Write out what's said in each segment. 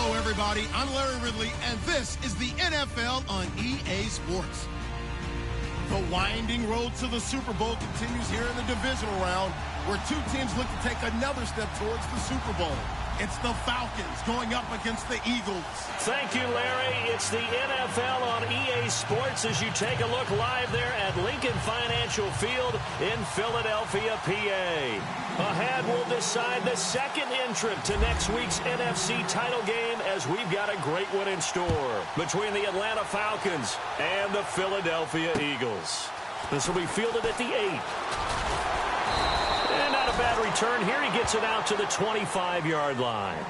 Hello, everybody. I'm Larry Ridley, and this is the NFL on EA Sports. The winding road to the Super Bowl continues here in the divisional round, where two teams look to take another step towards the Super Bowl. It's the Falcons going up against the Eagles. Thank you, Larry. It's the NFL on EA Sports as you take a look live there at Lincoln Financial Field in Philadelphia, PA. Ahead, we'll decide the second entrant to next week's NFC title game as we've got a great one in store between the Atlanta Falcons and the Philadelphia Eagles. This will be fielded at the 8. And not a bad return here. He gets it out to the 25-yard line.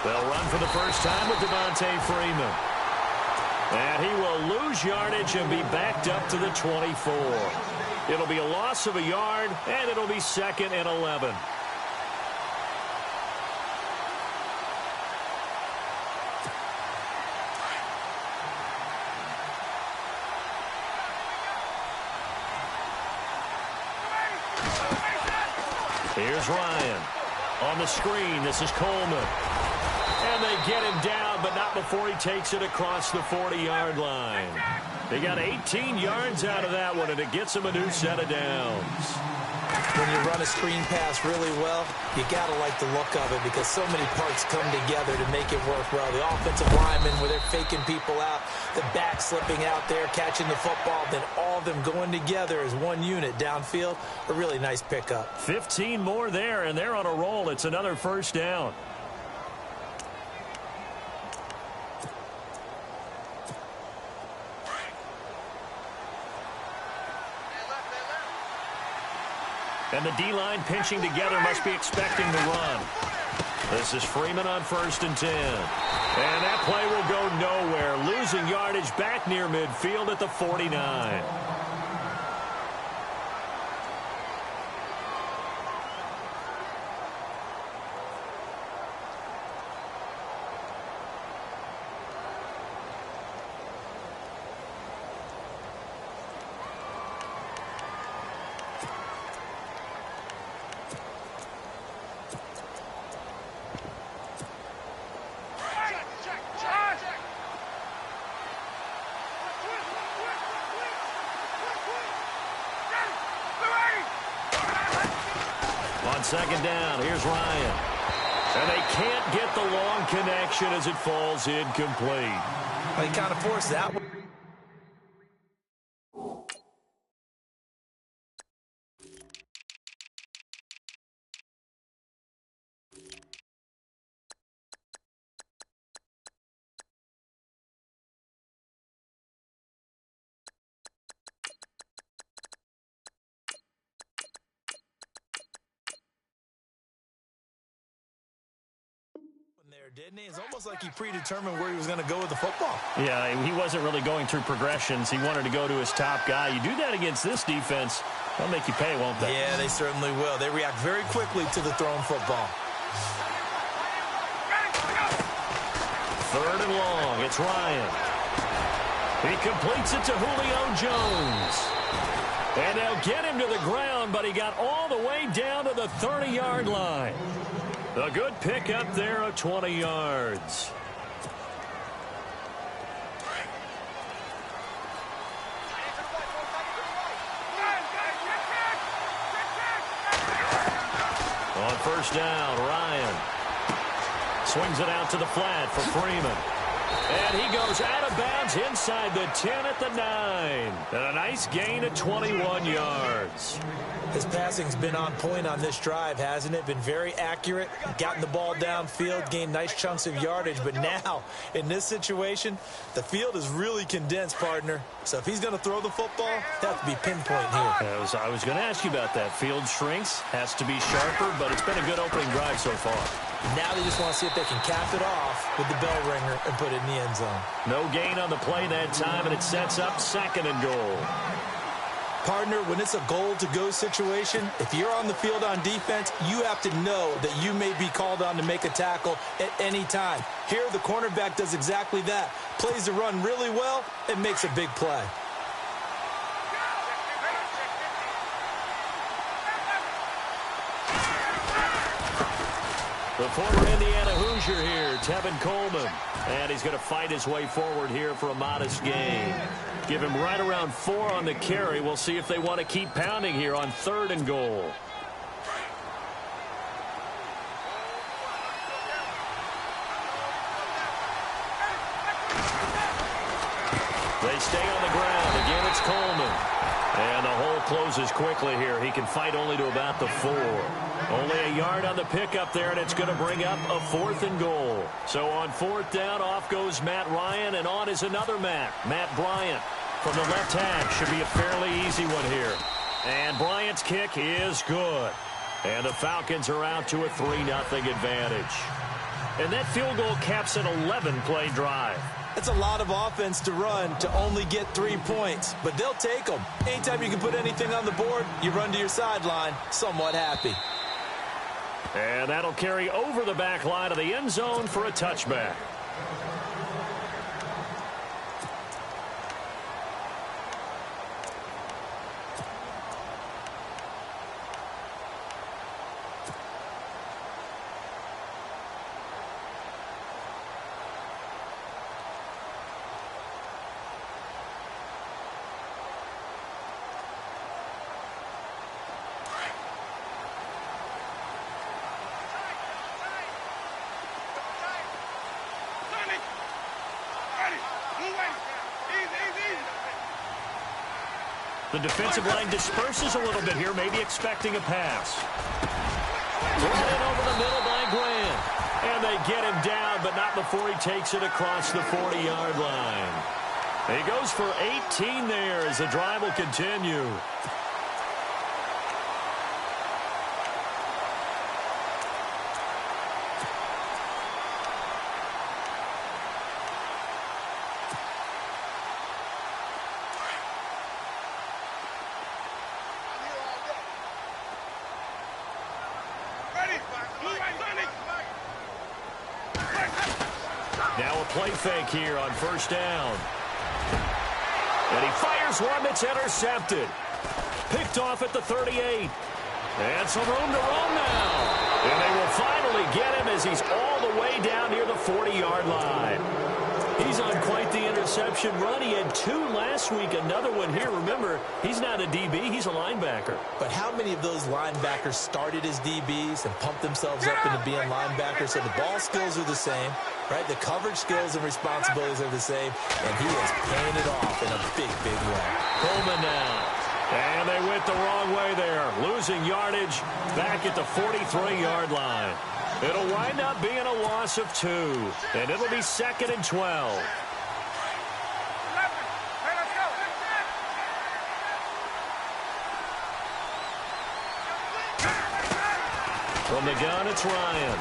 They'll run for the first time with Devontae Freeman. And he will lose yardage and be backed up to the 24. It'll be a loss of a yard, and it'll be 2nd and 11. Here's Ryan. On the screen, this is Coleman. And they get him down, but not before he takes it across the 40-yard line. They got 18 yards out of that one, and it gets him a new set of downs. When you run a screen pass really well, you got to like the look of it because so many parts come together to make it work well. The offensive linemen, where they're faking people out, the back slipping out there, catching the football, then all of them going together as one unit downfield. A really nice pickup. 15 more there, and they're on a roll. It's another first down. And the D-line pinching together, must be expecting the run. This is Freeman on 1st and 10. And that play will go nowhere, losing yardage back near midfield at the 49. On 2nd down, here's Ryan. And they can't get the long connection as it falls incomplete. They kind of forced that one. Didn't he? It's almost like he predetermined where he was going to go with the football. Yeah, he wasn't really going through progressions. He wanted to go to his top guy. You do that against this defense, they'll make you pay, won't they? Yeah, they certainly will. They react very quickly to the thrown football. 3rd and long. It's Ryan. He completes it to Julio Jones. And they'll get him to the ground, but he got all the way down to the 30-yard line. A good pick up there of 20 yards. On 1st down, Ryan swings it out to the flat for Freeman. And he goes out of bounds inside the 10 at the 9. And a nice gain of 21 yards. His passing's been on point on this drive, hasn't it? Been very accurate, gotten the ball downfield, gained nice chunks of yardage. But now, in this situation, the field is really condensed, partner. So if he's going to throw the football, he'll have to be pinpoint here. I was going to ask you about that. Field shrinks, has to be sharper, but it's been a good opening drive so far. Now they just want to see if they can cap it off with the bell ringer and put it in the end zone. No gain on the play that time, and it sets up 2nd and goal. Partner, when it's a goal-to-go situation, if you're on the field on defense, you have to know that you may be called on to make a tackle at any time. Here, the cornerback does exactly that. Plays the run really well and makes a big play. The former Indiana Hoosier here, Tevin Coleman. And he's going to fight his way forward here for a modest gain. Give him right around 4 on the carry. We'll see if they want to keep pounding here on 3rd and goal. They stay on the ground. Again, it's Coleman. And the hole closes quickly here. He can fight only to about the 4. Only a yard on the pickup there, and it's going to bring up a 4th and goal. So on 4th down, off goes Matt Ryan, and on is another Matt Bryant. From the left hash, should be a fairly easy one here. And Bryant's kick is good. And the Falcons are out to a 3-0 advantage. And that field goal caps an 11-play drive. That's a lot of offense to run to only get 3 points, but they'll take them. Anytime you can put anything on the board, you run to your sideline, somewhat happy. And that'll carry over the back line of the end zone for a touchback. The defensive line disperses a little bit here, maybe expecting a pass. Brought in over the middle by Grant. And they get him down, but not before he takes it across the 40-yard line. He goes for 18 there as the drive will continue. Now a play fake here on 1st down. And he fires one that's intercepted. Picked off at the 38. And some room to run now. And they will finally get him as he's all the way down near the 40-yard line. He's on quite the interception run. He had 2 last week, another one here. Remember, he's not a DB, he's a linebacker. But how many of those linebackers started as DBs and pumped themselves up into being linebackers? So the ball skills are the same, right? The coverage skills and responsibilities are the same, and he is paying it off in a big, big way. Coleman now. And they went the wrong way there, losing yardage back at the 43-yard line. It'll wind up being a loss of 2, and it'll be 2nd and 12. From the gun, it's Ryan.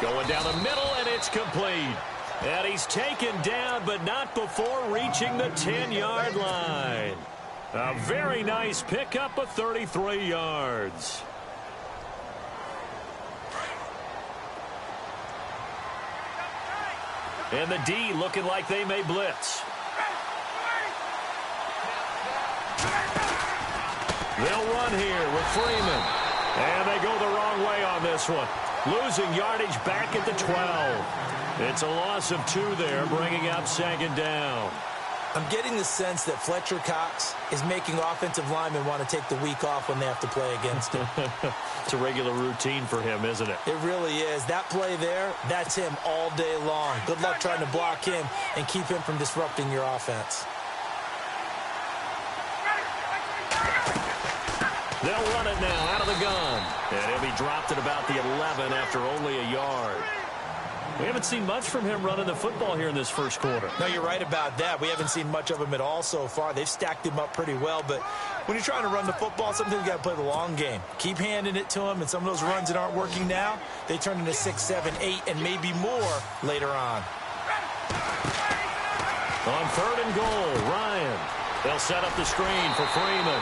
Going down the middle, and it's complete. And he's taken down, but not before reaching the 10-yard line. A very nice pickup of 33 yards. And the D looking like they may blitz. They'll run here with Freeman. And they go the wrong way on this one. Losing yardage back at the 12. It's a loss of 2 there, bringing up 2nd down. I'm getting the sense that Fletcher Cox is making offensive linemen want to take the week off when they have to play against him. It's a regular routine for him, isn't it? It really is. That play there, that's him all day long. Good luck trying to block him and keep him from disrupting your offense. They'll run it now out of the gun. And he'll be dropped at about the 11 after only a yard. We haven't seen much from him running the football here in this first quarter. No, you're right about that. We haven't seen much of him at all so far. They've stacked him up pretty well, but when you're trying to run the football, sometimes you got to play the long game. Keep handing it to him, and some of those runs that aren't working now, they turn into 6, 7, 8, and maybe more later on. On 3rd and goal, Ryan. They'll set up the screen for Freeman.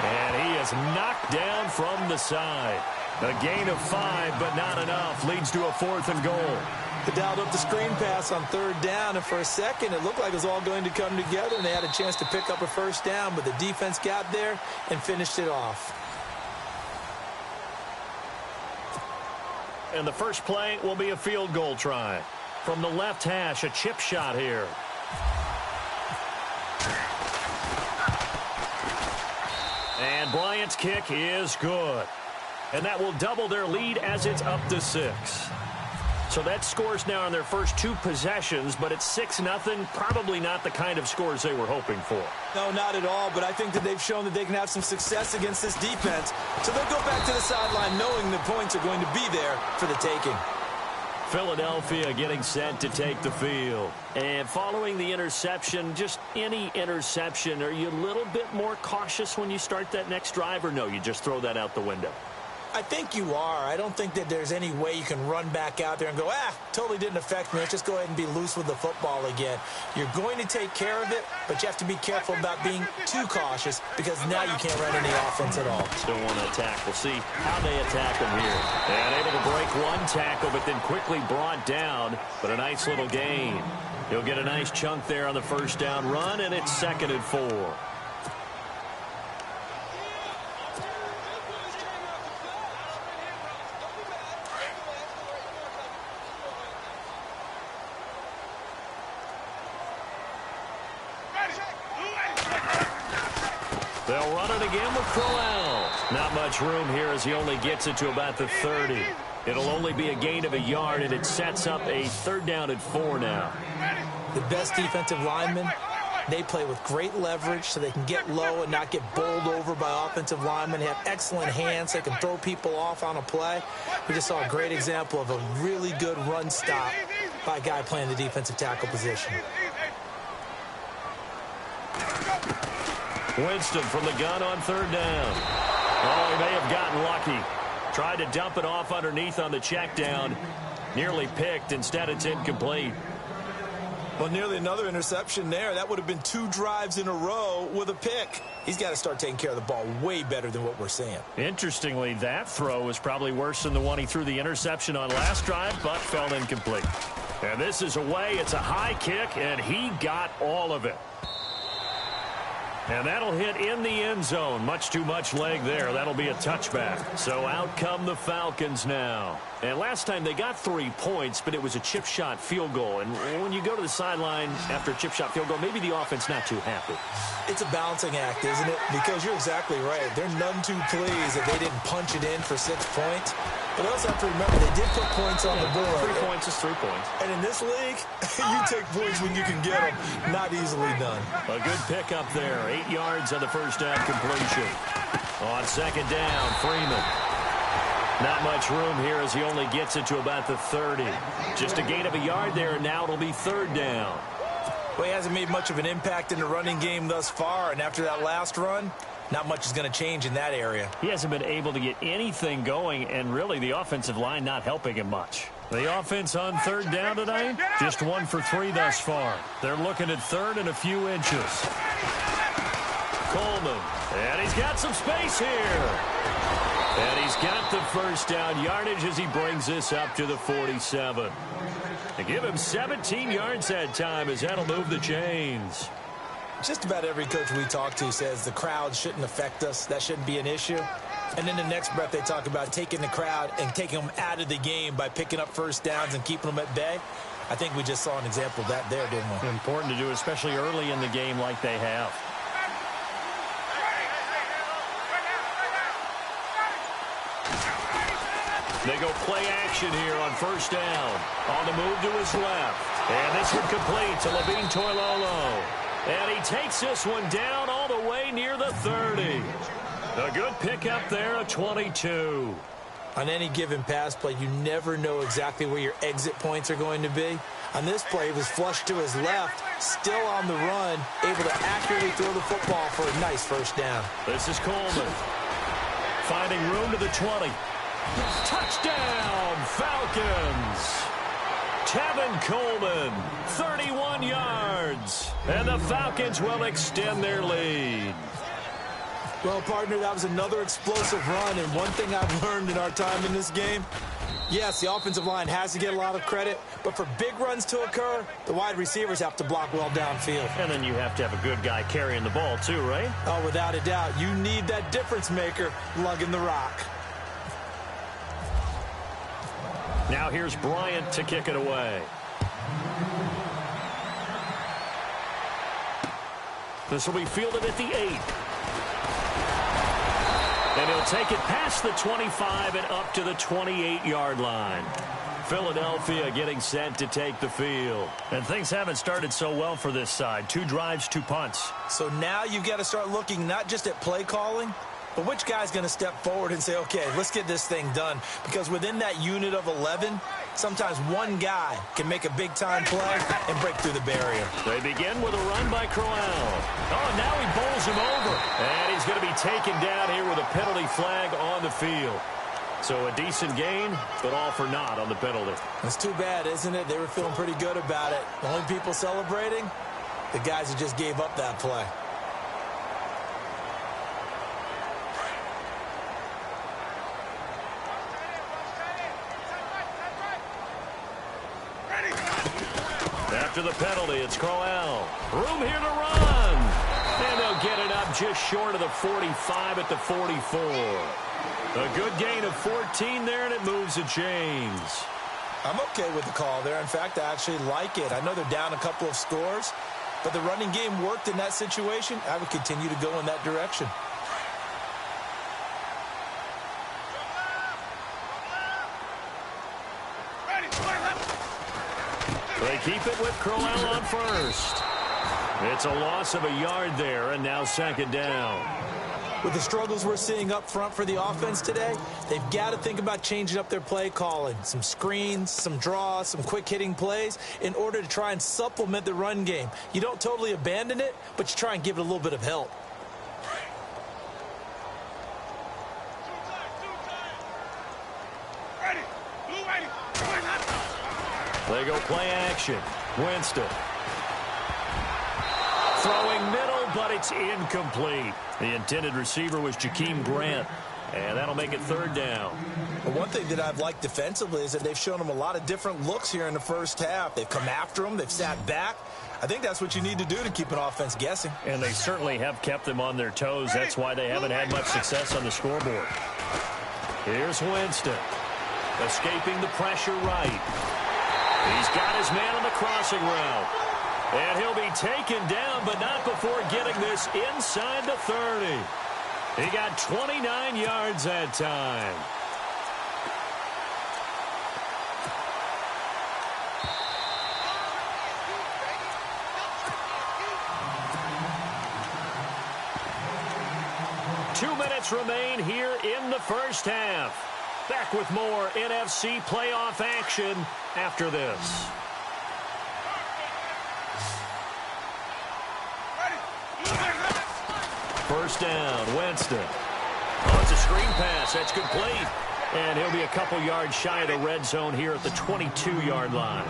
And he is knocked down from the side. A gain of 5, but not enough. Leads to a 4th and goal. They dialed up the screen pass on 3rd down, and for a second it looked like it was all going to come together, and they had a chance to pick up a first down, but the defense got there and finished it off. And the first play will be a field goal try. From the left hash, a chip shot here. And Bryant's kick is good. And that will double their lead as it's up to 6. So that scores now on their first 2 possessions, but it's 6-0. Probably not the kind of scores they were hoping for. No, not at all, but I think that they've shown that they can have some success against this defense. So they'll go back to the sideline knowing the points are going to be there for the taking. Philadelphia getting set to take the field. And following the interception, just any interception, are you a little bit more cautious when you start that next drive, or no, you just throw that out the window? I think you are. I don't think that there's any way you can run back out there and go, totally didn't affect me. Let's just go ahead and be loose with the football again. You're going to take care of it, but you have to be careful about being too cautious because now you can't run any offense at all. Still want to attack. We'll see how they attack him here. And able to break one tackle, but then quickly brought down. But a nice little gain. He'll get a nice chunk there on the first down run, and it's 2nd and 4. They'll run it again with Crowell. Not much room here as he only gets it to about the 30. It'll only be a gain of a yard, and it sets up a 3rd down and 4 now. The best defensive linemen, they play with great leverage so they can get low and not get bowled over by offensive linemen. They have excellent hands. They can throw people off on a play. We just saw a great example of a really good run stop by a guy playing the defensive tackle position. Winston from the gun on 3rd down. Oh, he may have gotten lucky. Tried to dump it off underneath on the check down. Nearly picked. Instead, it's incomplete. Well, nearly another interception there. That would have been 2 drives in a row with a pick. He's got to start taking care of the ball way better than what we're seeing. Interestingly, that throw was probably worse than the one he threw the interception on last drive, but fell incomplete. And this is away. It's a high kick, and he got all of it. And that'll hit in the end zone. Much too much leg there. That'll be a touchback. So out come the Falcons now. And last time they got 3 points, but it was a chip shot field goal. And when you go to the sideline after a chip shot field goal, maybe the offense not too happy. It's a balancing act, isn't it? Because you're exactly right. They're none too pleased that they didn't punch it in for 6 points. But also have to remember they did put points on the board. 3 points is 3 points. And in this league, you take points when you can get them. Not easily done. A good pickup there. 8 yards on the first down completion. On 2nd down, Freeman. Not much room here as he only gets it to about the 30. Just a gain of a yard there, and now it'll be 3rd down. Well, he hasn't made much of an impact in the running game thus far, and after that last run, not much is going to change in that area. He hasn't been able to get anything going, and really the offensive line not helping him much. The offense on 3rd down tonight, just 1 for 3 thus far. They're looking at 3rd and a few inches. Coleman, and he's got some space here. And he's got the first down yardage as he brings this up to the 47. They give him 17 yards that time as that'll move the chains. Just about every coach we talk to says the crowd shouldn't affect us. That shouldn't be an issue. And then the next breath they talk about taking the crowd and taking them out of the game by picking up first downs and keeping them at bay. I think we just saw an example of that there, didn't we? Important to do, especially early in the game like they have. They go play action here on first down. On the move to his left. And this one complete to Levine Toilolo. And he takes this one down all the way near the 30. A good pickup there, a 22. On any given pass play, you never know exactly where your exit points are going to be. On this play, he was flushed to his left, still on the run, able to accurately throw the football for a nice first down. This is Coleman. Finding room to the 20. Touchdown, Falcons! Tevin Coleman, 31 yards. And the Falcons will extend their lead. Well, partner, that was another explosive run, and one thing I've learned in our time in this game, yes, the offensive line has to get a lot of credit, but for big runs to occur, the wide receivers have to block well downfield. And then you have to have a good guy carrying the ball too, right? Oh, without a doubt. You need that difference maker lugging the rock. Now here's Bryant to kick it away. This will be fielded at the 8. And he'll take it past the 25 and up to the 28-yard line. Philadelphia getting set to take the field. And things haven't started so well for this side. 2 drives, 2 punts. So now you've got to start looking not just at play calling, but which guy's going to step forward and say, okay, let's get this thing done. Because within that unit of 11, sometimes one guy can make a big-time play and break through the barrier. They begin with a run by Crowell. Oh, now he bowls him over. And he's going to be taken down here with a penalty flag on the field. So a decent gain, but all for naught on the penalty. It's too bad, isn't it? They were feeling pretty good about it. The only people celebrating, the guys who just gave up that play. After the penalty, it's Crowell. Room here to run. And they'll get it up just short of the 45 at the 44. A good gain of 14 there, and it moves the chains. I'm okay with the call there. In fact, I actually like it. I know they're down a couple of scores, but the running game worked in that situation. I would continue to go in that direction. They keep it with Crowell on first. It's a loss of a yard there, and now second down. With the struggles we're seeing up front for the offense today, they've got to think about changing up their play calling. Some screens, some draws, some quick-hitting plays in order to try and supplement the run game. You don't totally abandon it, but you try and give it a little bit of help. They go play action. Winston. Throwing middle, but it's incomplete. The intended receiver was Jakeem Grant. And that'll make it third down. Well, one thing that I've liked defensively is that they've shown them a lot of different looks here in the first half. They've come after them. They've sat back. I think that's what you need to do to keep an offense guessing. And they certainly have kept them on their toes. That's why they haven't had much success on the scoreboard. Here's Winston. Escaping the pressure right. He's got his man on the crossing route. And he'll be taken down, but not before getting this inside the 30. He got 29 yards that time. Two minutes remain here in the first half. Back with more NFC playoff action after this. First down, Winston. Oh, it's a screen pass. That's complete. And he'll be a couple yards shy of the red zone here at the 22-yard line.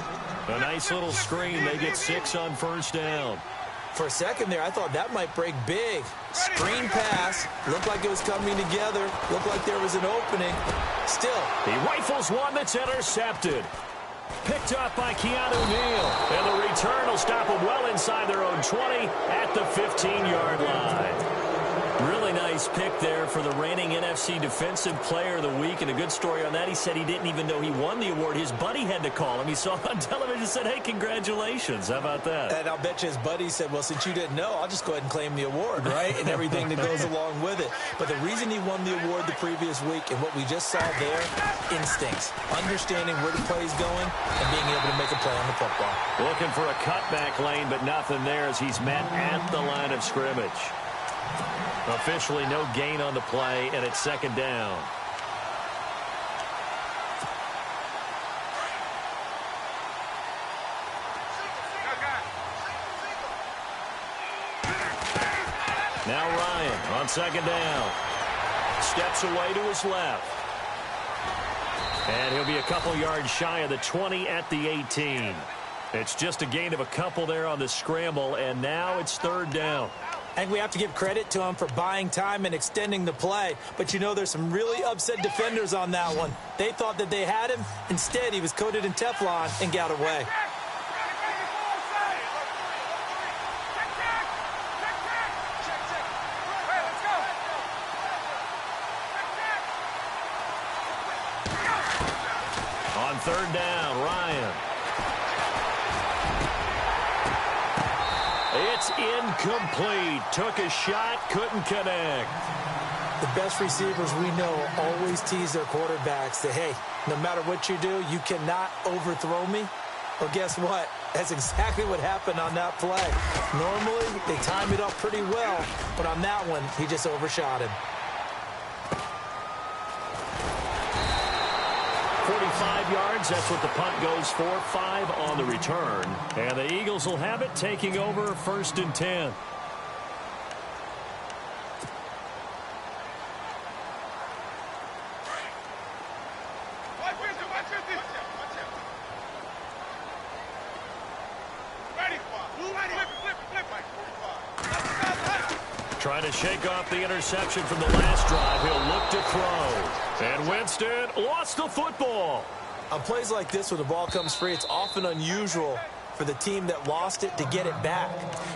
A nice little screen. They get 6 on first down. For a second there, I thought that might break big. Screen pass. Looked like it was coming together. Looked like there was an opening. Still. He rifles one that's intercepted. Picked up by Keanu Neal. And the return will stop them well inside their own 20 at the 15-yard line. Really nice pick there for the reigning NFC Defensive Player of the Week. And a good story on that. He said he didn't even know he won the award. His buddy had to call him. He saw him on television and said, hey, congratulations. How about that? And I'll bet you his buddy said, well, since you didn't know, I'll just go ahead and claim the award, right? And everything that goes along with it. But the reason he won the award the previous week and what we just saw there, instincts, understanding where the play is going and being able to make a play on the football. Looking for a cutback lane, but nothing there as he's met at the line of scrimmage. Officially no gain on the play, and it's second down. Now Ryan on second down. Steps away to his left. And he'll be a couple yards shy of the 20 at the 18. It's just a gain of a couple there on the scramble, and now it's third down. And we have to give credit to him for buying time and extending the play. But, you know, there's some really upset defenders on that one. They thought that they had him. Instead, he was coated in Teflon and got away. On third down, Ryan. It's incomplete. Took a shot, couldn't connect. The best receivers we know always tease their quarterbacks that, hey, no matter what you do, you cannot overthrow me. Well, guess what? That's exactly what happened on that play. Normally, they time it up pretty well, but on that one, he just overshot him. 45 yards, that's what the punt goes for. 5 on the return. And the Eagles will have it, taking over first and 10. Trying to shake off the interception from the last drive. He'll look to throw. And Winston lost the football. On plays like this, when the ball comes free, it's often unusual for the team that lost it to get it back.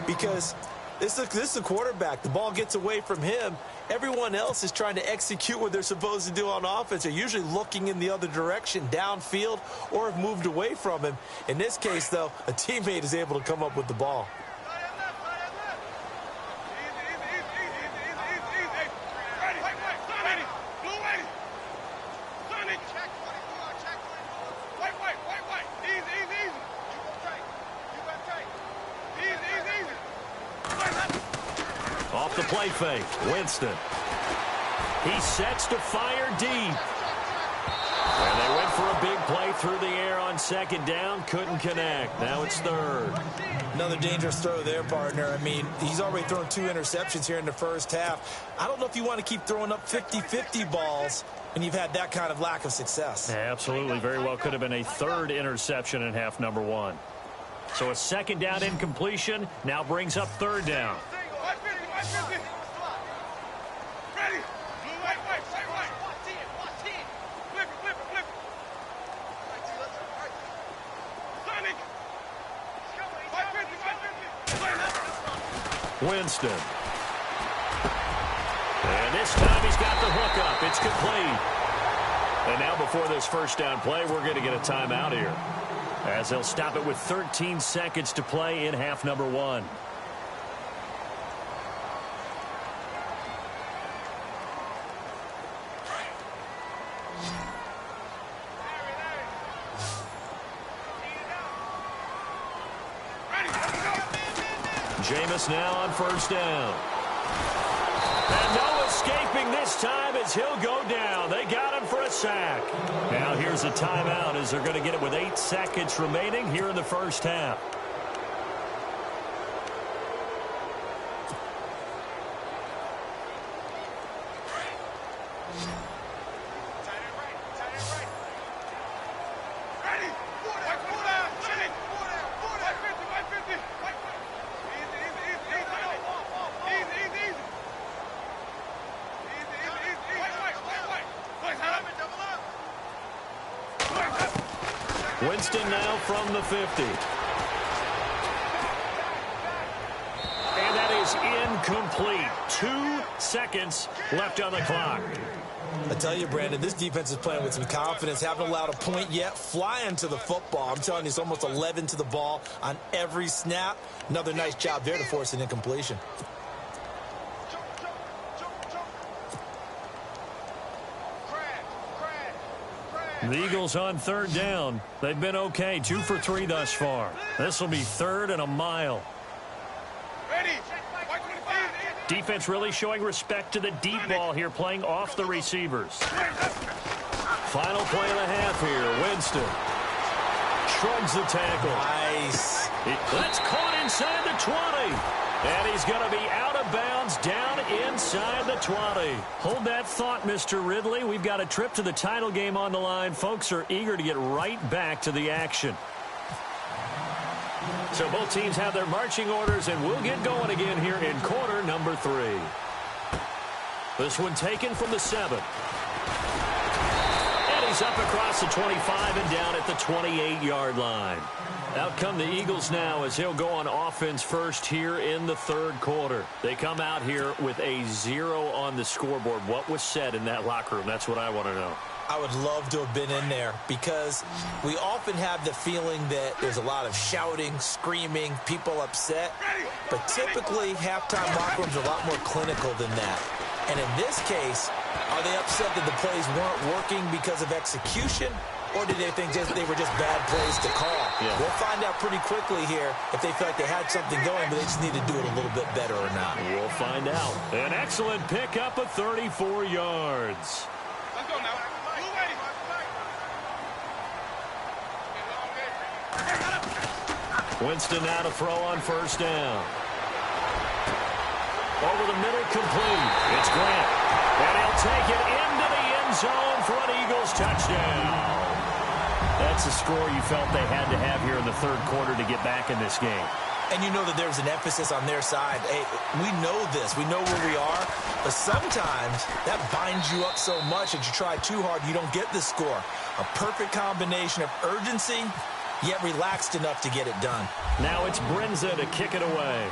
Because this is a quarterback. The ball gets away from him. Everyone else is trying to execute what they're supposed to do on offense. They're usually looking in the other direction, downfield, or have moved away from him. In this case, though, a teammate is able to come up with the ball. Off the play fake, Winston. He sets to fire deep. And they went for a big play through the air on second down. Couldn't connect. Now it's third. Another dangerous throw there, partner. I mean, he's already thrown 2 interceptions here in the first half. I don't know if you want to keep throwing up 50-50 balls when you've had that kind of lack of success. Yeah, absolutely. Very well could have been a third interception in half number 1. So a second down incompletion now brings up third down. Winston. And this time he's got the hook up. It's complete. And now before this first down play, we're going to get a timeout here, as they'll stop it with 13 seconds to play in half number 1. Jameis now on first down. And no escaping this time as he'll go down. They got him for a sack. Now here's a timeout as they're going to get it with 8 seconds remaining here in the first half. Winston now from the 50. And that is incomplete. 2 seconds left on the clock. I tell you, Brandon, this defense is playing with some confidence. Haven't allowed a point yet. Flying to the football. I'm telling you, it's almost 11 to the ball on every snap. Another nice job there to force an incompletion. The Eagles on third down. They've been okay, 2 for 3 thus far. This will be 3rd and a mile. Defense really showing respect to the deep ball here, playing off the receivers. Final play of the half here. Winston shrugs the tackle. Nice. That's caught inside the 20. And he's going to be out of bounds down inside the 20. Hold that thought, Mr. Ridley. We've got a trip to the title game on the line. Folks are eager to get right back to the action. So both teams have their marching orders, and we'll get going again here in quarter number 3. This one taken from the 7. And he's up across the 25 and down at the 28-yard line. Out come the Eagles now as he'll go on offense first here in the 3rd quarter. They come out here with a 0 on the scoreboard. What was said in that locker room? That's what I want to know. I would love to have been in there because we often have the feeling that there's a lot of shouting, screaming, people upset. But typically, halftime locker rooms are a lot more clinical than that. And in this case, are they upset that the plays weren't working because of execution? Or did they think they were just bad plays to call? Yeah. We'll find out pretty quickly here if they feel like they had something going, but they just need to do it a little bit better or not. We'll find out. An excellent pickup of 34 yards. Let's go now. Winston now to throw on first down. Over the middle, complete. It's Grant. And he'll take it into the end zone for an Eagles touchdown. That's the score you felt they had to have here in the 3rd quarter to get back in this game. And you know that there's an emphasis on their side. Hey, we know this. We know where we are. But sometimes that binds you up so much that you try too hard, you don't get the score. A perfect combination of urgency, yet relaxed enough to get it done. Now it's Brinza to kick it away.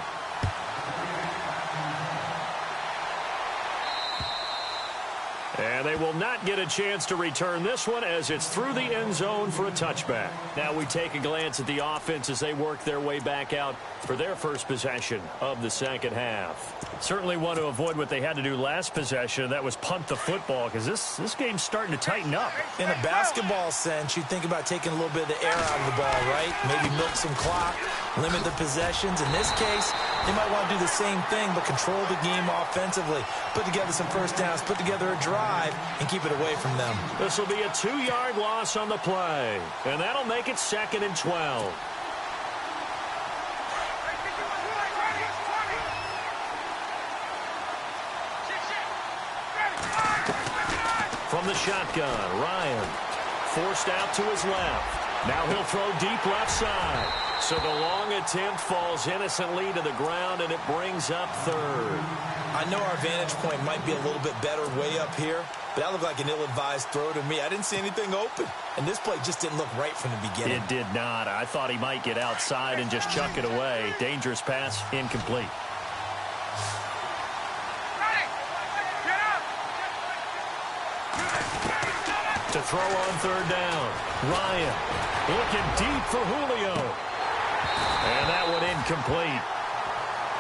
And they will not get a chance to return this one as it's through the end zone for a touchback. Now we take a glance at the offense as they work their way back out for their first possession of the 2nd half. Certainly want to avoid what they had to do last possession. That was punt the football because this game's starting to tighten up. In a basketball sense, you think about taking a little bit of the air out of the ball, right? Maybe milk some clock, limit the possessions. In this case, they might want to do the same thing but control the game offensively. Put together some first downs, put together a drive, and keep it away from them. This will be a 2-yard loss on the play, and that'll make it 2nd and 12. From the shotgun, Ryan forced out to his left. Now he'll throw deep left side. So the long attempt falls innocently to the ground, and it brings up 3rd. I know our vantage point might be a little bit better way up here, but that looked like an ill-advised throw to me. I didn't see anything open, and this play just didn't look right from the beginning. It did not. I thought he might get outside and just chuck it away. Dangerous pass, incomplete. To throw on 3rd down, Ryan looking deep for Julio. And that one incomplete.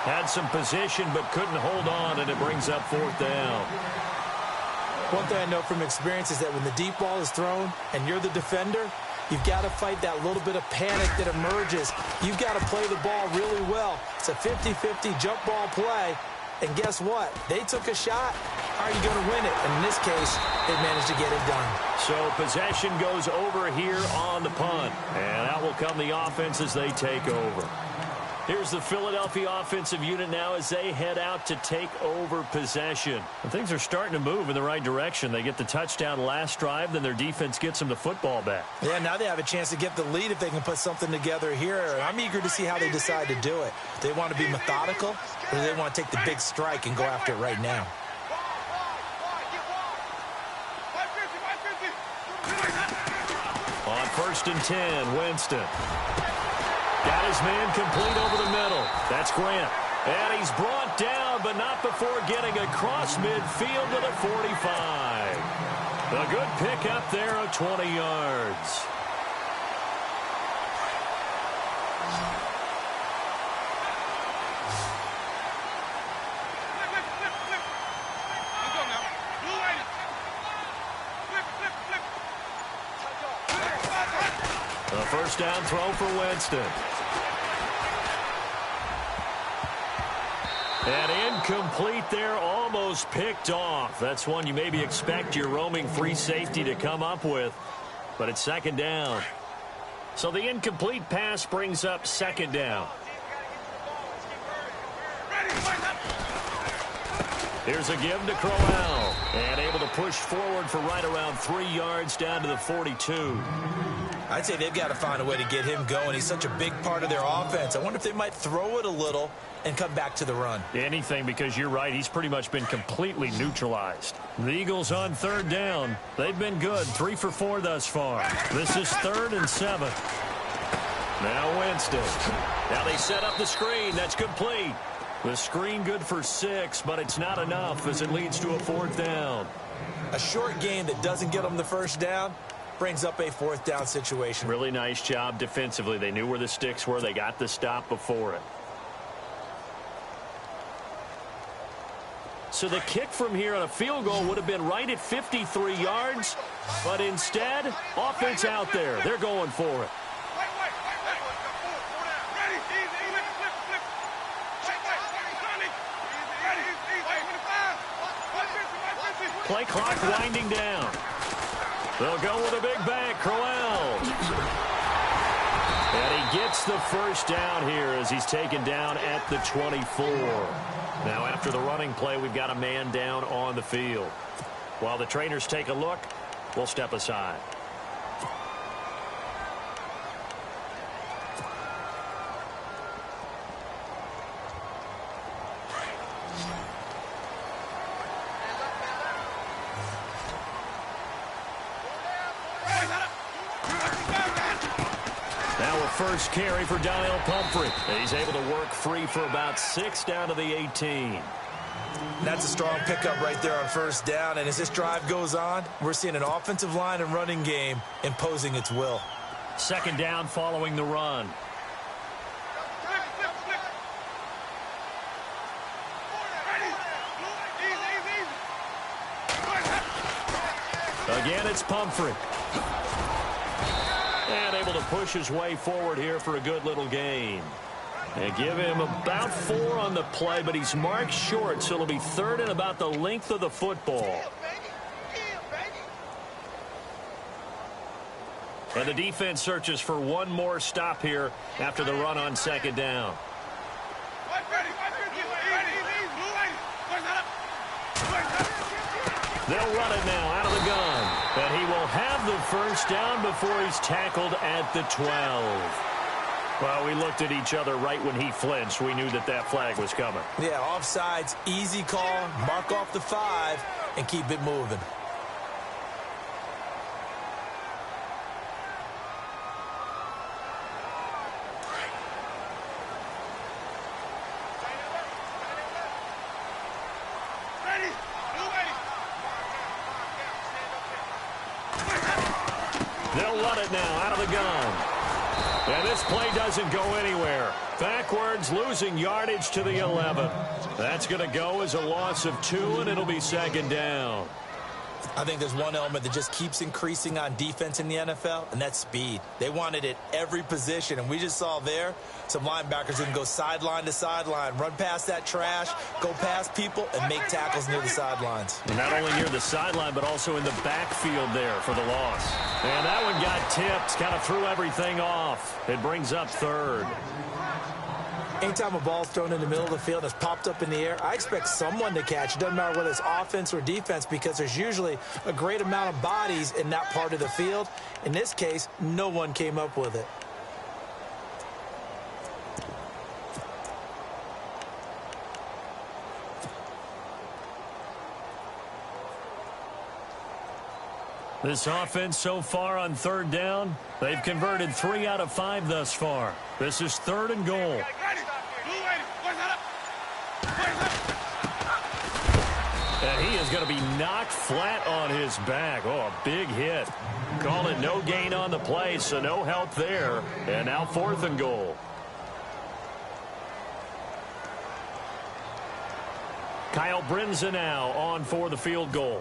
Had some position but couldn't hold on, and it brings up 4th down. One thing I know from experience is that when the deep ball is thrown and you're the defender, you've got to fight that little bit of panic that emerges. You've got to play the ball really well. It's a 50-50 jump ball play. And guess what? They took a shot. How are you going to win it? And in this case, they managed to get it done. So possession goes over here on the punt. And out will come the offense as they take over. Here's the Philadelphia offensive unit now as they head out to take over possession. And things are starting to move in the right direction. They get the touchdown last drive, then their defense gets them the football back. Yeah, now they have a chance to get the lead if they can put something together here. I'm eager to see how they decide to do it. Do they want to be methodical, or do they want to take the big strike and go after it right now? On 1st and 10, Winston. Got his man complete over the middle. That's Grant. And he's brought down, but not before getting across midfield to the 45. A good pickup there of 20 yards. A first down throw for Winston. And incomplete there, almost picked off. That's one you maybe expect your roaming free safety to come up with, but it's second down. So the incomplete pass brings up second down. Here's a give to Crowell, and able to push forward for right around 3 yards down to the 42. I'd say they've got to find a way to get him going. He's such a big part of their offense. I wonder if they might throw it a little and come back to the run. Anything, because you're right. He's pretty much been completely neutralized. The Eagles on third down. They've been good. 3 for 4 thus far. This is 3rd and 7. Now Winston. Now they set up the screen. That's complete. The screen good for 6, but it's not enough as it leads to a 4th down. A short game that doesn't get them the first down brings up a 4th down situation. Really nice job defensively. They knew where the sticks were. They got the stop before it. So the kick from here on a field goal would have been right at 53 yards, but instead, offense out there. They're going for it. Play clock winding down. They'll go with a big back, Crowell. And he gets the first down here as he's taken down at the 24. Now after the running play, we've got a man down on the field. While the trainers take a look, we'll step aside. First carry for Donnell Pumphrey. He's able to work free for about 6 down to the 18. That's a strong pickup right there on first down. And as this drive goes on, we're seeing an offensive line and running game imposing its will. Second down following the run. Again, it's Pumphrey. And able to push his way forward here for a good little gain. And give him about 4 on the play, but he's marked short, so it'll be 3rd and about the length of the football. And the defense searches for one more stop here after the run on second down. They'll run it now out of the gun. And he will have the first down before he's tackled at the 12. Well, we looked at each other right when he flinched. We knew that that flag was coming. Yeah, offsides, easy call, mark off the 5, and keep it moving. They'll run it now out of the gun. And this play doesn't go anywhere. Backwards, losing yardage to the 11. That's going to go as a loss of 2, and it'll be second down. I think there's one element that just keeps increasing on defense in the NFL, and that's speed. They want it at every position, and we just saw there some linebackers who can go sideline to sideline, run past that trash, go past people, and make tackles near the sidelines. And not only near the sideline, but also in the backfield there for the loss. And that one got tipped, kind of threw everything off. It brings up 3rd. Anytime a ball's thrown in the middle of the field and it's popped up in the air, I expect someone to catch. It doesn't matter whether it's offense or defense, because there's usually a great amount of bodies in that part of the field. In this case, no one came up with it. This offense so far on 3rd down, they've converted 3 out of 5 thus far. This is 3rd and goal. And he is going to be knocked flat on his back. Oh, a big hit. Call it no gain on the play, so no help there. And now 4th and goal. Kyle Brinza now on for the field goal.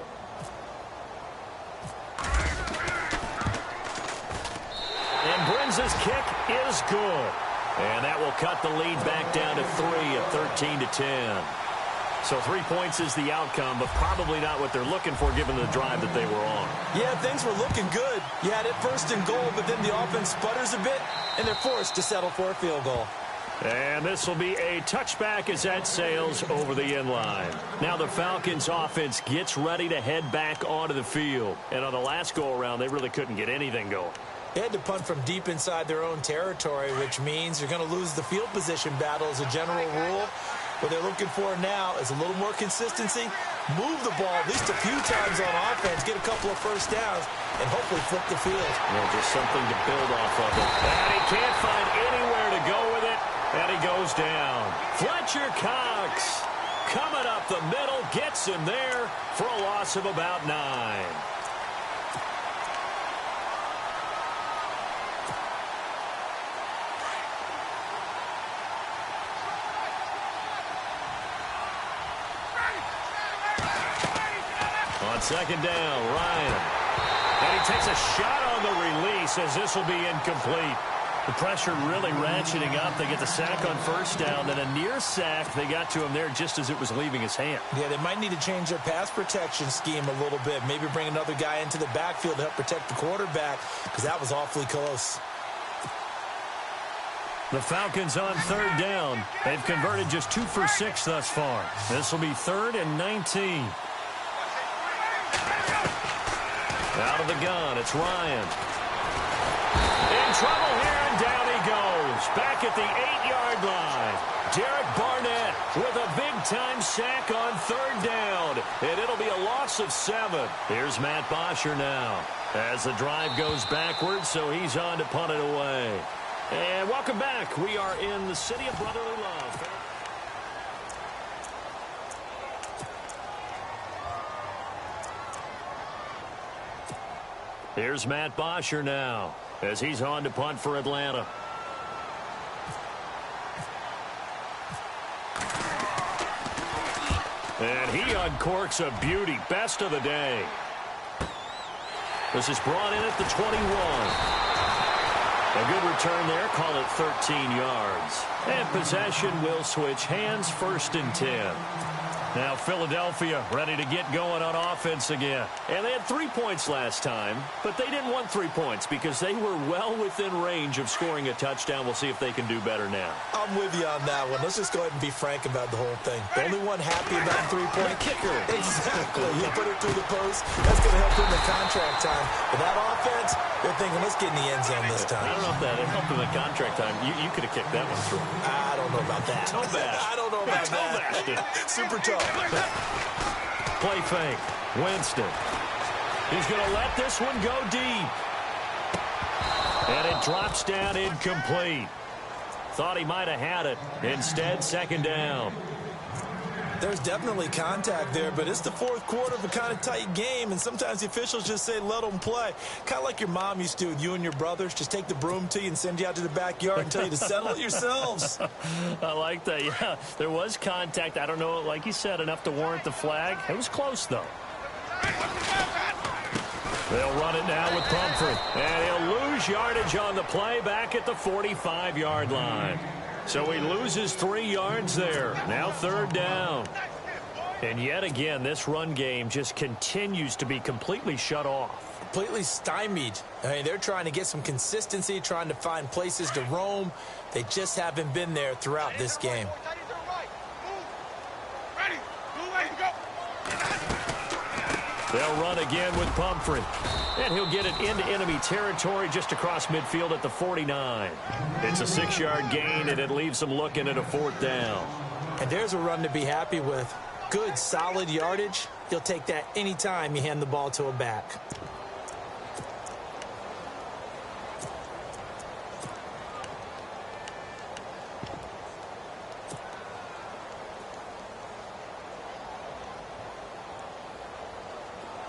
And Brinza's kick is good. And that will cut the lead back down to 3 at 13-10. So 3 points is the outcome, but probably not what they're looking for given the drive that they were on. Yeah, things were looking good. You had it 1st and goal, but then the offense sputters a bit, and they're forced to settle for a field goal. And this will be a touchback as that sails over the end line. Now the Falcons offense gets ready to head back onto the field. And on the last go-around, they really couldn't get anything going. They had to punt from deep inside their own territory, which means you're going to lose the field position battle as a general rule. What they're looking for now is a little more consistency, move the ball at least a few times on offense, get a couple of first downs, and hopefully flip the field. Yeah, just something to build off of it. And he can't find anywhere to go with it, and he goes down. Fletcher Cox coming up the middle, gets him there for a loss of about 9. On 2nd down, Ryan. And he takes a shot on the release as this will be incomplete. The pressure really ratcheting up. They get the sack on 1st down, then a near sack. They got to him there just as it was leaving his hand. Yeah, they might need to change their pass protection scheme a little bit. Maybe bring another guy into the backfield to help protect the quarterback, because that was awfully close. The Falcons on 3rd down. They've converted just 2 for 6 thus far. This will be 3rd and 19. Out of the gun, it's Ryan. In trouble here, and down he goes. Back at the 8-yard line. Derek Barnett with a big-time sack on 3rd down. And it'll be a loss of 7. Here's Matt Bosher now. As the drive goes backwards, so he's on to punt it away. And welcome back. We are in the city of brotherly love. Here's Matt Bosher now as he's on to punt for Atlanta. And he uncorks a beauty. Best of the day. This is brought in at the 21. A good return there. Call it 13 yards. And possession will switch hands. 1st and 10. Now Philadelphia ready to get going on offense again. And they had 3 points last time, but they didn't want 3 points because they were well within range of scoring a touchdown. We'll see if they can do better now. I'm with you on that one. Let's just go ahead and be frank about the whole thing. The only one happy about 3-point kicker. Exactly. You put it through the post. That's going to help him in contract time. But that offense, they're thinking, let's get in the end zone this time. I don't know if that helped him in contract time. You could have kicked that one through. I don't know about that. Toe bash. I don't know about that. Super tough. Play fake. Winston. He's going to let this one go deep. And it drops down incomplete. Thought he might have had it. Instead, 2nd down. There's definitely contact there, but it's the 4th quarter of a kind of tight game, and sometimes the officials just say, let them play. Kind of like your mom used to with you and your brothers. Just take the broom to you and send you out to the backyard and tell you to settle it yourselves. I like that, yeah. There was contact. I don't know, like you said, enough to warrant the flag. It was close, though. They'll run it now with Pumphrey. And he'll lose yardage on the play back at the 45-yard line. So he loses 3 yards there. Now 3rd down. And yet again, this run game just continues to be completely shut off. Completely stymied. I mean, they're trying to get some consistency, trying to find places to roam. They just haven't been there throughout this game. They'll run again with Pumphrey. And he'll get it into enemy territory just across midfield at the 49. It's a 6-yard gain, and it leaves them looking at a 4th down. And there's a run to be happy with. Good, solid yardage. You'll take that anytime you hand the ball to a back.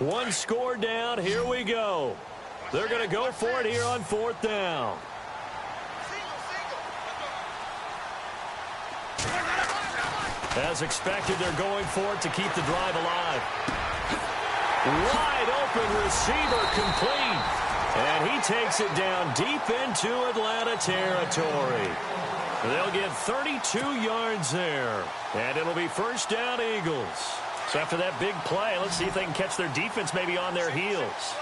One score down. Here we go. They're going to go for it here on 4th down. As expected, they're going for it to keep the drive alive. Wide open receiver complete. And he takes it down deep into Atlanta territory. They'll get 32 yards there. And it'll be 1st down, Eagles. So after that big play, let's see if they can catch their defense maybe on their heels.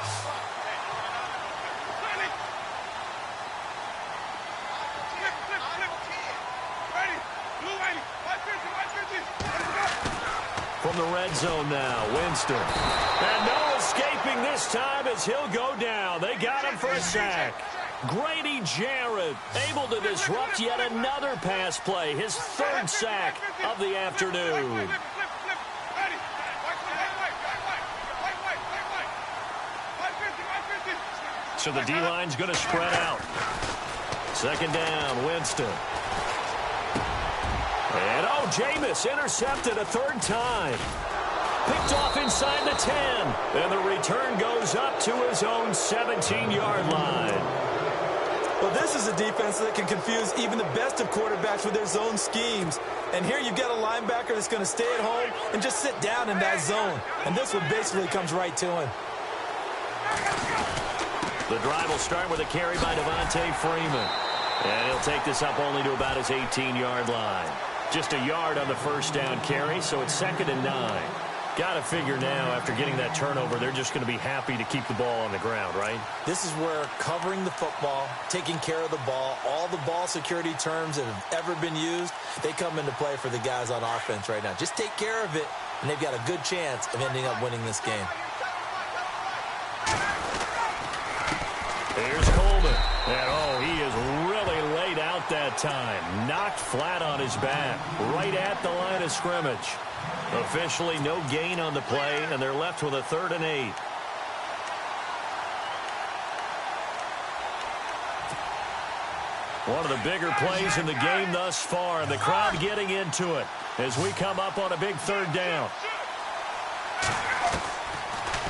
From the red zone now, Winston. And no escaping this time as he'll go down. They got him for a sack. Grady Jarrett able to disrupt yet another pass play. His 3rd sack of the afternoon. So the D-line's going to spread out. 2nd down, Winston. And, Jameis intercepted a 3rd time. Picked off inside the 10. And the return goes up to his own 17-yard line. Well, this is a defense that can confuse even the best of quarterbacks with their zone schemes. And here you've got a linebacker that's going to stay at home and just sit down in that zone. And this one basically comes right to him. The drive will start with a carry by Devontae Freeman. And he'll take this up only to about his 18-yard line. Just a yard on the 1st down carry, so it's 2nd and 9. Got to figure now, after getting that turnover, they're just going to be happy to keep the ball on the ground, right? This is where covering the football, taking care of the ball, all the ball security terms that have ever been used, they come into play for the guys on offense right now. Just take care of it, and they've got a good chance of ending up winning this game. Here's Coleman. And, he is really laid out that time. Knocked flat on his back, right at the line of scrimmage. Officially no gain on the play, and they're left with a 3rd and 8. One of the bigger plays in the game thus far, and the crowd getting into it as we come up on a big 3rd down.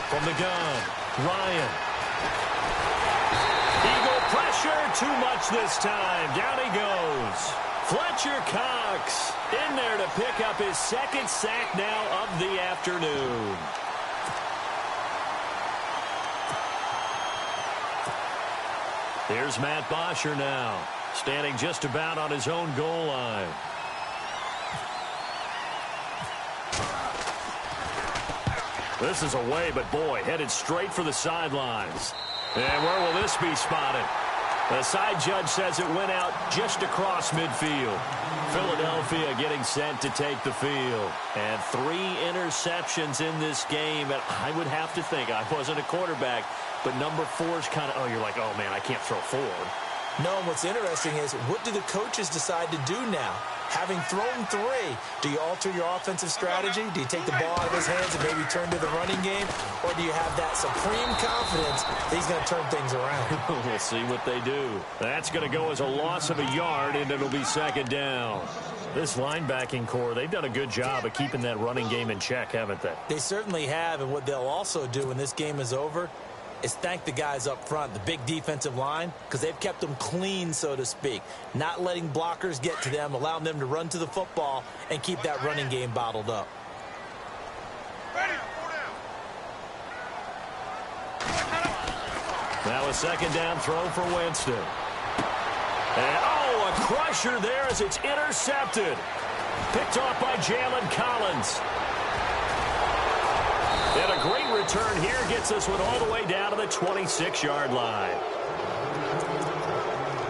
From the gun, Ryan. Eagle pressure, too much this time. Down he goes. Fletcher Cox in there to pick up his 2nd sack now of the afternoon. Here's Matt Bosher now, standing just about on his own goal line. This is away, but boy, headed straight for the sidelines. And where will this be spotted? The side judge says it went out just across midfield. Philadelphia getting set to take the field. And 3 interceptions in this game. And I would have to think, I wasn't a quarterback, but number 4 is kind of, you're like, oh, man, I can't throw 4. No, and what's interesting is, what do the coaches decide to do now? Having thrown 3, do you alter your offensive strategy? Do you take the ball out of his hands and maybe turn to the running game? Or do you have that supreme confidence that he's going to turn things around? We'll see what they do. That's going to go as a loss of a yard, and it'll be 2nd down. This linebacking core, they've done a good job of keeping that running game in check, haven't they? They certainly have, and what they'll also do when this game is over is thank the guys up front, the big defensive line, because they've kept them clean, so to speak. Not letting blockers get to them, allowing them to run to the football and keep that running game bottled up. Now a 2nd down throw for Winston. And, a crusher there as it's intercepted. Picked off by Jalen Collins. And a great return here gets this one all the way down to the 26-yard line.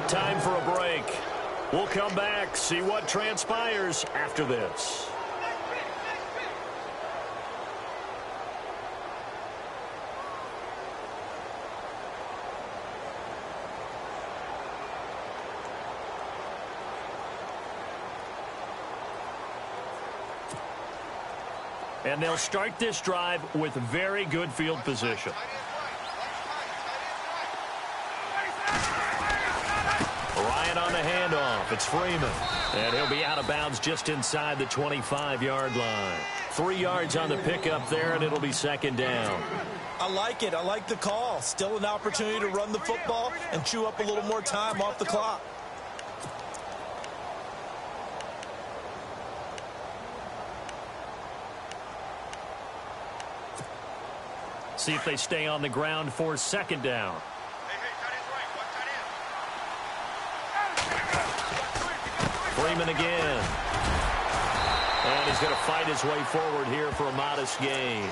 Time for a break. We'll come back, see what transpires after this. And they'll start this drive with very good field position. Ryan on the the handoff. It's Freeman. And he'll be out of bounds just inside the 25-yard line. 3 yards on the pickup there, and it'll be second down. I like it. I like the call. Still an opportunity to run the football and chew up a little more time off the clock. See if they stay on the ground for second down. Freeman again. And he's going to fight his way forward here for a modest gain.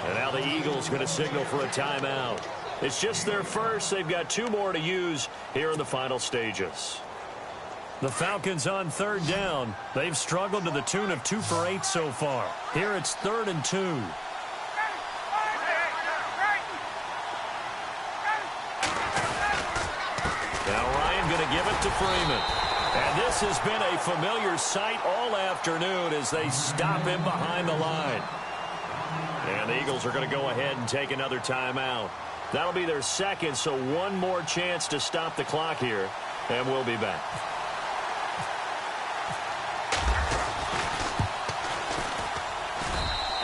And now the Eagles going to signal for a timeout. It's just their first. They've got 2 more to use here in the final stages. The Falcons on third down. They've struggled to the tune of 2 for 8 so far. Here it's 3rd and 2. Now Ryan going to give it to Freeman. And this has been a familiar sight all afternoon as they stop him behind the line. And the Eagles are going to go ahead and take another timeout. That'll be their second, so 1 more chance to stop the clock here. And we'll be back.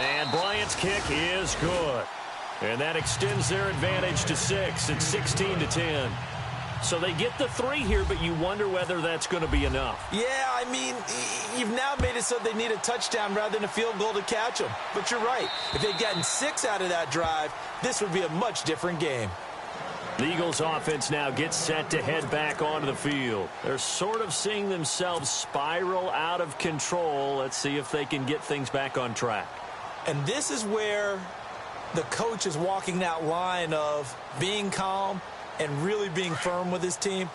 And Bryant's kick is good. And that extends their advantage to 6. It's 16-10. So they get the 3 here, but you wonder whether that's going to be enough. Yeah, I mean, you've now made it so they need a touchdown rather than a field goal to catch them. But you're right. If they'd gotten 6 out of that drive, this would be a much different game. The Eagles offense now gets set to head back onto the field. They're sort of seeing themselves spiral out of control. Let's see if they can get things back on track. And this is where the coach is walking that line of being calm and really being firm with his team.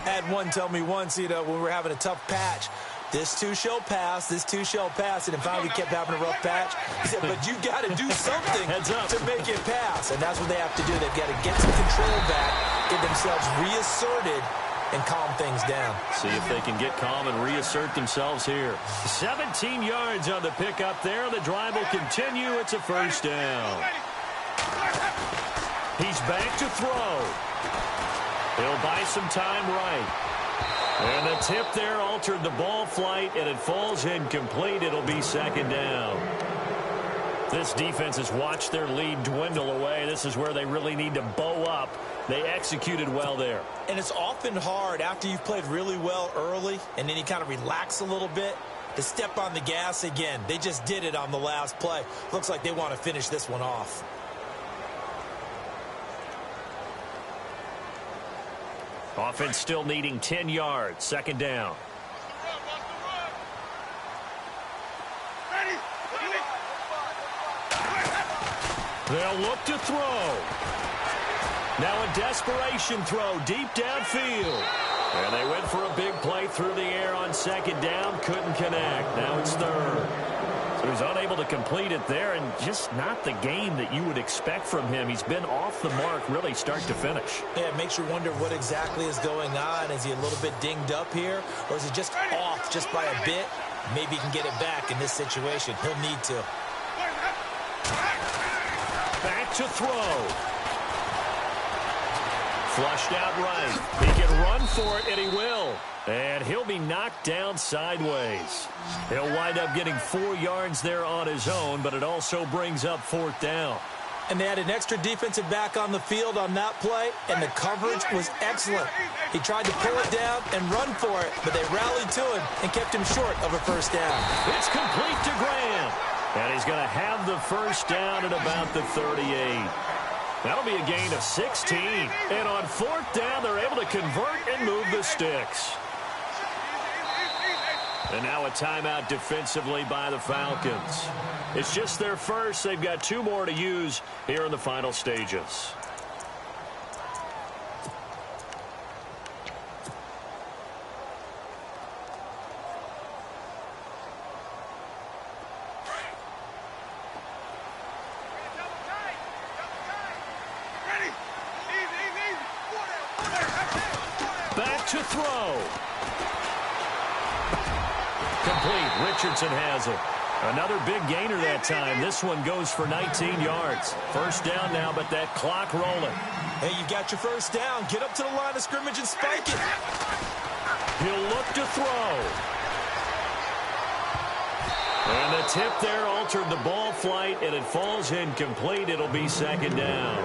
I had one tell me once, when we were having a tough patch, this too shall pass, this too shall pass, and finally we kept having a rough patch. He said, but you got to do something to make it pass, and that's what they have to do. They've got to get some control back, get themselves reasserted, and calm things down. See if they can get calm and reassert themselves here. 17 yards on the pickup there. The drive will continue. It's a first down. He's back to throw. He'll buy some time right. And the tip there altered the ball flight, and it falls incomplete. It'll be second down. This defense has watched their lead dwindle away. This is where they really need to bow up. They executed well there. And it's often hard after you've played really well early and then you kind of relax a little bit to step on the gas again. They just did it on the last play. Looks like they want to finish this one off. Offense still needing 10 yards. Second down. They'll look to throw. Now a desperation throw deep downfield. And they went for a big play through the air on second down. Couldn't connect. Now it's third. So he's unable to complete it there, and just not the game that you would expect from him. He's been off the mark really start to finish. Yeah, it makes you wonder what exactly is going on. Is he a little bit dinged up here, or is he just off just by a bit? Maybe he can get it back in this situation. He'll need to. Back to throw. Flushed out right. He can run for it, and he will. And he'll be knocked down sideways. He'll wind up getting 4 yards there on his own, but it also brings up fourth down. And they had an extra defensive back on the field on that play, and the coverage was excellent. He tried to pull it down and run for it, but they rallied to him and kept him short of a first down. It's complete to Graham. And he's going to have the first down at about the 38. That'll be a gain of 16. And on fourth down, they're able to convert and move the sticks. And now a timeout defensively by the Falcons. It's just their first. They've got 2 more to use here in the final stages. Back to throw. Complete. Richardson has it. Another big gainer that time. This one goes for 19 yards. First down now, but that clock rolling. Hey, you got your first down. Get up to the line of scrimmage and spike it. He'll look to throw. And the tip there altered the ball flight, and it falls incomplete. It'll be second down.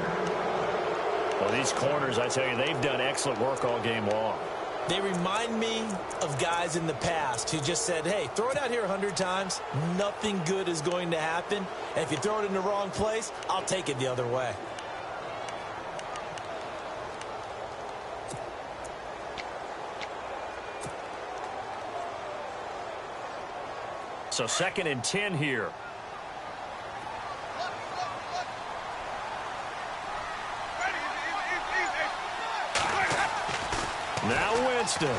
Well, these corners, I tell you, they've done excellent work all game long. They remind me of guys in the past who just said, hey, throw it out here 100 times. Nothing good is going to happen. And if you throw it in the wrong place, I'll take it the other way. So 2nd and 10 here. Now Winston.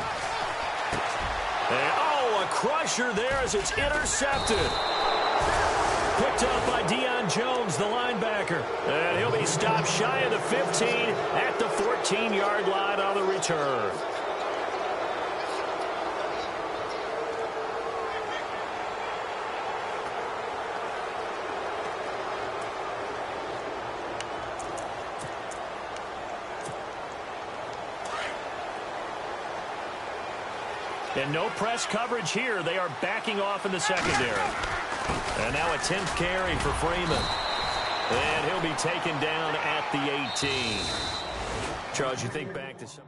And, a crusher there as it's intercepted. Picked up by Deion Jones, the linebacker. And he'll be stopped shy of the 15 at the 14-yard line on the return. And no press coverage here. They are backing off in the secondary. And now a 10th carry for Freeman. And he'll be taken down at the 18. Charles, you think back to some...